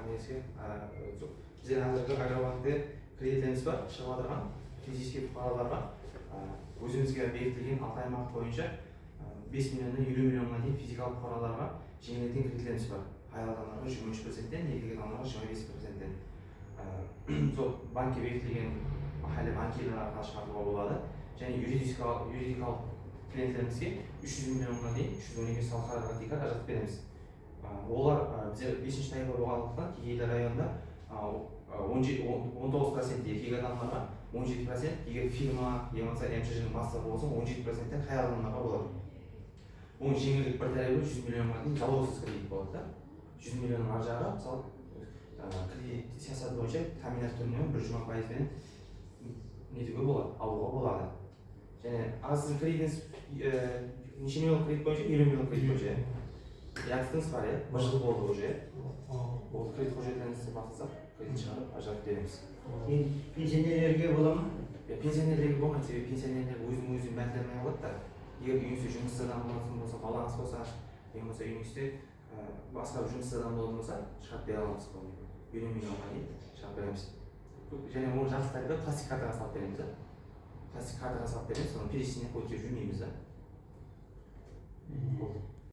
несі біздер қазіргі агробанкте кредиттеріміз бар, шығып отырған физический fuqarolarga өзімізге бекітілген 6 аймақ бойынша 5 миллионнан 50 миллионға дейін физикалық fuqarolarga жеңілдетілген кредиттеріміз бар. Айлық адамдарға 23%-тен, елдегі адамдарға 25%-тен. Сол банкке бекітілген mahalliy bankirlar арқылы шығаруға болады. Және юридикалық клиенттерімізге 300 миллионға дейін 312 салықтарға дейін ажыратып береміз. Олар бізде 5-ші тайпа болғандықтан Кегейлі районында 19% еркек адамдарға, 17% егер фирма, емаса МЧЖ-ның бастығы болса 17%-тен қай адамдарға болады. Оның жеңілдік бір тарабы 100 миллионға дейін залогсыз кредит болады да. 100 миллионның ар жағы, мысалы, кредит саясаты бойынша комбинат түрінен 120%-пен нетуге болады, алуға болады. Және сіздің кредитіңіз неше миллион кредит бойынша? 50 миллион кредит бойынша. Яқтыңыз бар, бір жыл болды уже. Ол кредит құжаттарыңызды бақылсақ, кредит шығарып, ажыратып береміз. Пенсионерлерге бола ма? Пенсионерлерге болмайды, себебі пенсионерлер өзін бәлдермей алады да. Егер үйіңізде жұмыссыз адам болса, балаңыз болса, болмаса үйіңізде басқа жұмыссыз адам болатын болса, шығарып бере аламыз. 50 миллионға дейін шығарып береміз. Және оны жастарды пластик картаға салып береміз. Пластик картаға салып береміз, соны пересіне қойып жүрмейміз.